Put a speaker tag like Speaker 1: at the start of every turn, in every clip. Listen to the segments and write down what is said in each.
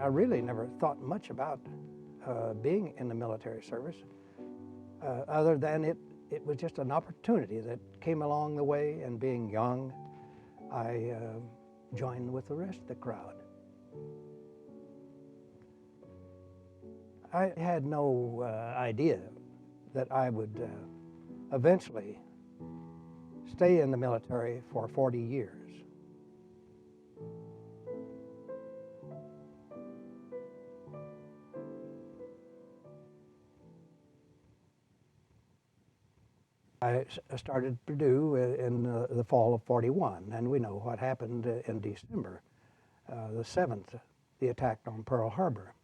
Speaker 1: I really never thought much about being in the military service, other than it was just an opportunity that came along the way, and being young, I joined with the rest of the crowd. I had no idea that I would eventually stay in the military for 40 years. I started Purdue in the fall of '41, and we know what happened in December, the 7th, the attack on Pearl Harbor.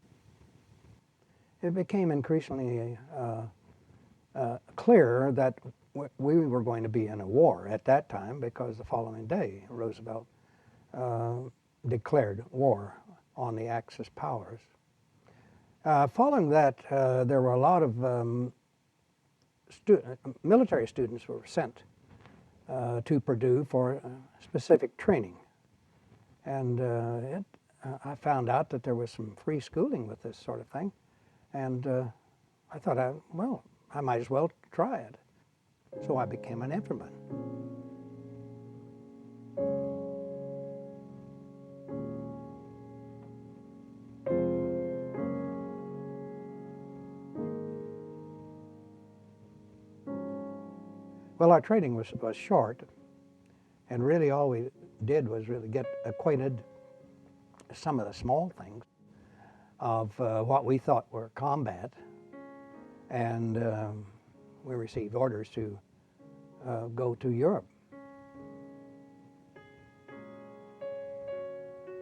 Speaker 1: It became increasingly clear that we were going to be in a war at that time, because the following day Roosevelt declared war on the Axis powers. Following that, there were a lot of military students were sent to Purdue for specific training. And I found out that there was some free schooling with this sort of thing. And I thought, well, I might as well try it. So I became an infantryman. Well, our training was short, and really all we did was really get acquainted with some of the small things of what we thought were combat, and we received orders to go to Europe.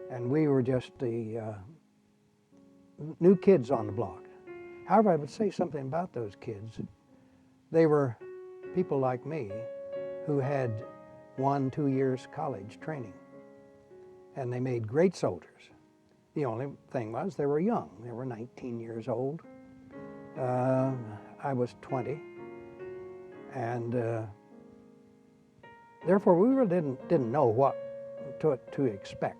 Speaker 1: And we were just the new kids on the block. However, I would say something about those kids. They were people like me who had 1-2 years college training, and they made great soldiers. The only thing was they were young. They were 19 years old. I was 20, and therefore we really didn't know what to expect.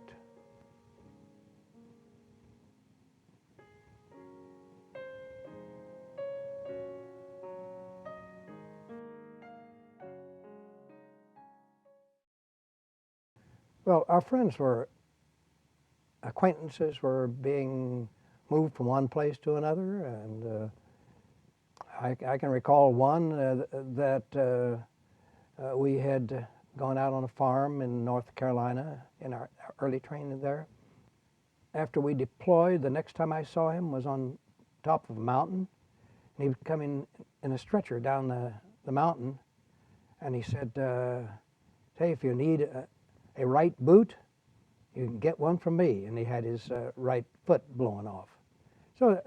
Speaker 1: Well, our friends were acquaintances were being moved from one place to another, and I can recall one that we had gone out on a farm in North Carolina in our early training there. After we deployed, the next time I saw him was on top of a mountain, and he was coming in a stretcher down the mountain, and he said, "Hey, if you need a right boot, you can get one from me." And he had his right foot blown off. So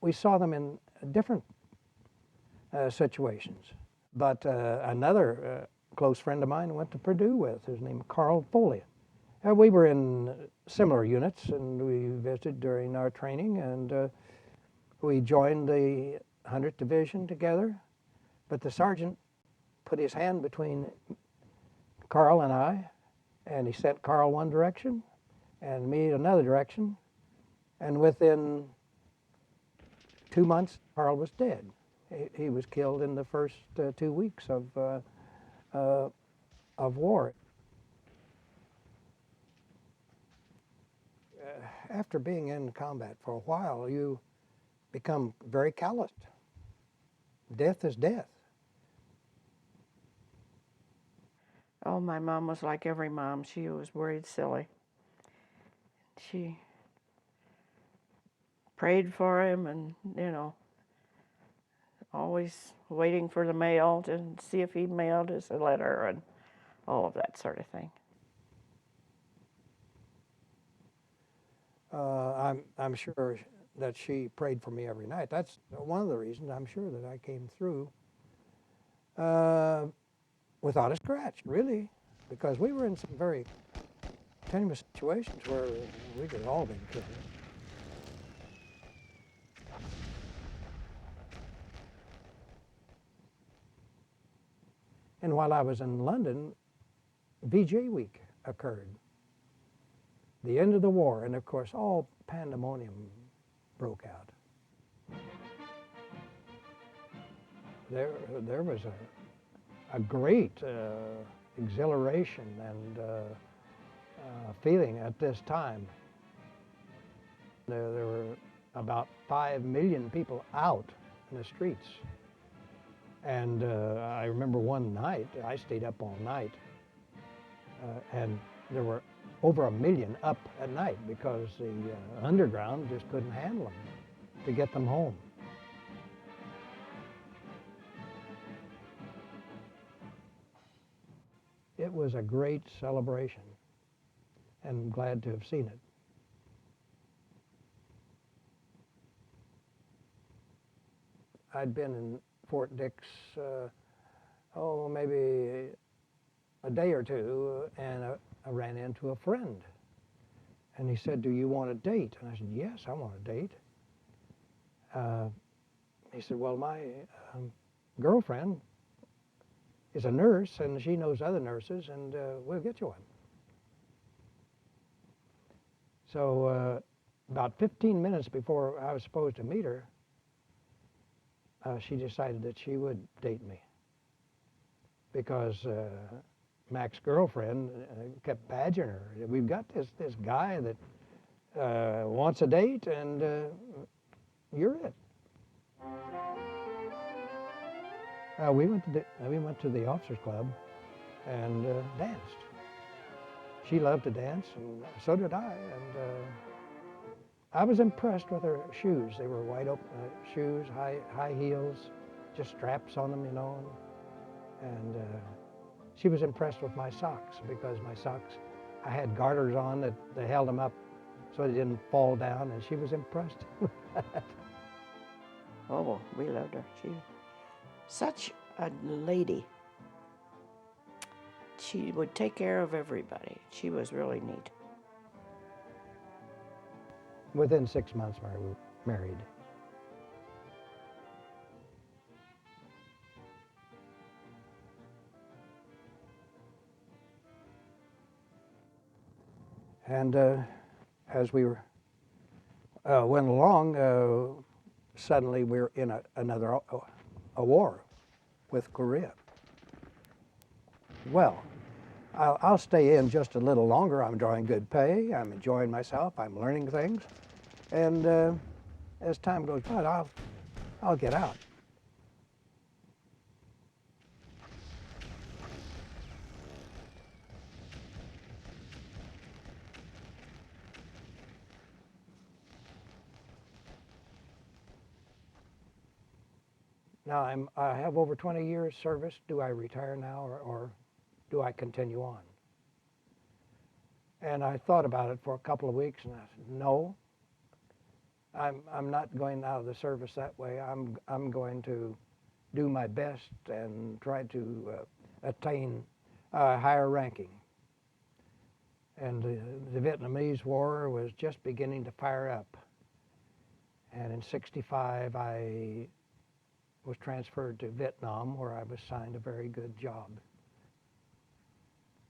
Speaker 1: we saw them in different situations. But another close friend of mine went to Purdue with, his name Carl Foley. We were in similar units, and we visited during our training, and we joined the 100th Division together. But the sergeant put his hand between Carl and I, and he sent Carl one direction and me another direction, and within 2 months Carl was dead. He was killed in the first 2 weeks of war. After being in combat for a while, you become very calloused. Death is death.
Speaker 2: Oh, my mom was like every mom. She was worried silly. She prayed for him, and, always waiting for the mail to see if he mailed us a letter and all of that sort of thing.
Speaker 1: I'm sure that she prayed for me every night. That's one of the reasons I'm sure that I came through without a scratch, really, because we were in some very tenuous situations where we could have all been killed. And while I was in London, VJ Week occurred. the end of the war, and of course all pandemonium broke out. There was a great exhilaration and feeling at this time. There were about 5 million people out in the streets. And I remember one night, I stayed up all night, and there were over 1 million up at night because the underground just couldn't handle them to get them home. It was a great celebration, and I'm glad to have seen it. I'd been in Fort Dix, maybe a day or two, and I ran into a friend. And he said, "Do you want a date?" And I said, "Yes, I want a date." He said, "Well, my girlfriend is a nurse, and she knows other nurses, and we'll get you one." So about 15 minutes before I was supposed to meet her, she decided that she would date me because Mac's girlfriend kept badgering her. "We've got this guy that wants a date, and you're it." We went to the officers club and danced. She loved to dance, and so did I. And I was impressed with her shoes. They were wide open shoes, high heels, just straps on them, you know. And she was impressed with my socks because my socks, I had garters on that held them up so they didn't fall down, and she was impressed with that.
Speaker 2: Oh, well, we loved her. She such a lady. She would take care of everybody. She was really neat.
Speaker 1: Within 6 months, we were married. And as we went along, suddenly we were in another war with Korea. Well, I'll stay in just a little longer. I'm drawing good pay. I'm enjoying myself. I'm learning things. And as time goes by, I'll get out. Now I have over 20 years service. Do I retire now or do I continue on? And I thought about it for a couple of weeks, and I said, no, I'm not going out of the service that way. I'm going to do my best and try to attain higher ranking. And the Vietnamese War was just beginning to fire up. And in '65, I was transferred to Vietnam, where I was assigned a very good job.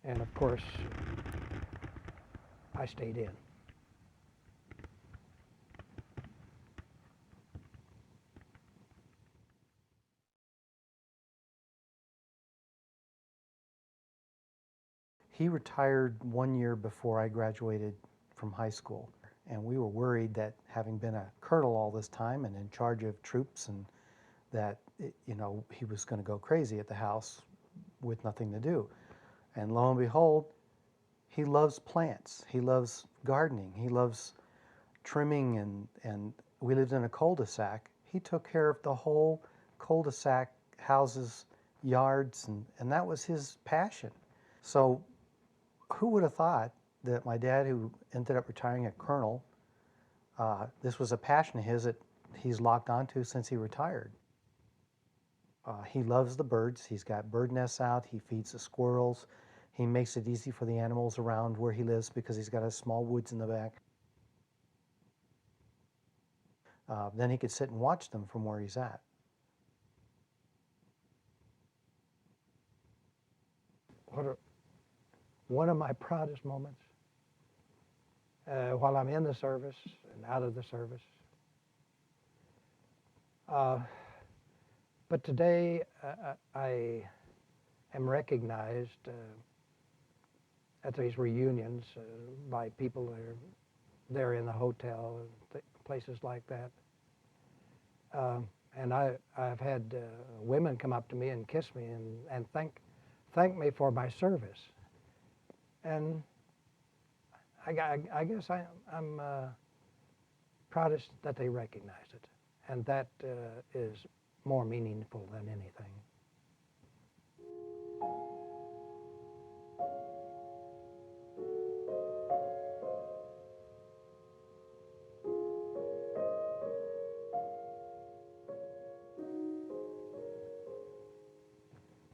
Speaker 1: And of course, I stayed in.
Speaker 3: He retired 1 year before I graduated from high school, and we were worried that having been a colonel all this time and in charge of troops, and that he was going to go crazy at the house with nothing to do. And lo and behold, he loves plants. He loves gardening. He loves trimming, and we lived in a cul-de-sac. He took care of the whole cul-de-sac, houses, yards, and that was his passion. So who would have thought that my dad, who ended up retiring a colonel, this was a passion of his that he's locked onto since he retired. He loves the birds. He's got bird nests out. He feeds the squirrels. He makes it easy for the animals around where he lives because he's got a small woods in the back. Then he could sit and watch them from where he's at.
Speaker 1: One of my proudest moments while I'm in the service and out of the service. But today I am recognized at these reunions by people that are there in the hotel, places like that. And I've had women come up to me and kiss me and thank me for my service. And I guess I'm proudest that they recognize it. And that is more meaningful than anything.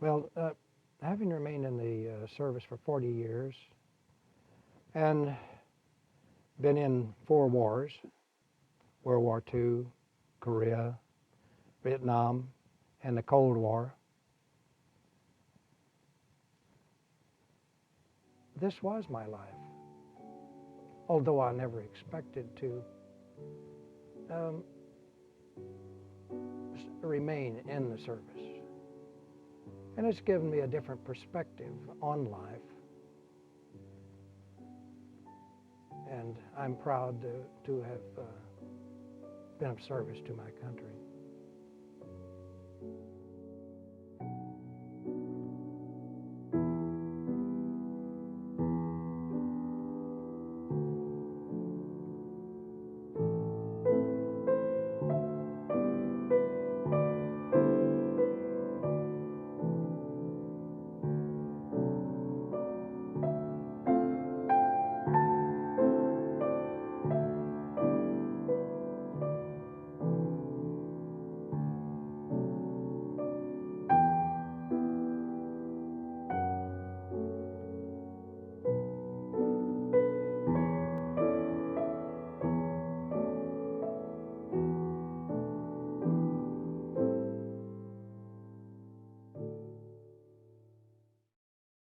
Speaker 1: Well, having remained in the service for 40 years and been in 4 wars, World War II, Korea, Vietnam, and the Cold War, this was my life. Although I never expected to remain in the service. And it's given me a different perspective on life. And I'm proud to have been of service to my country.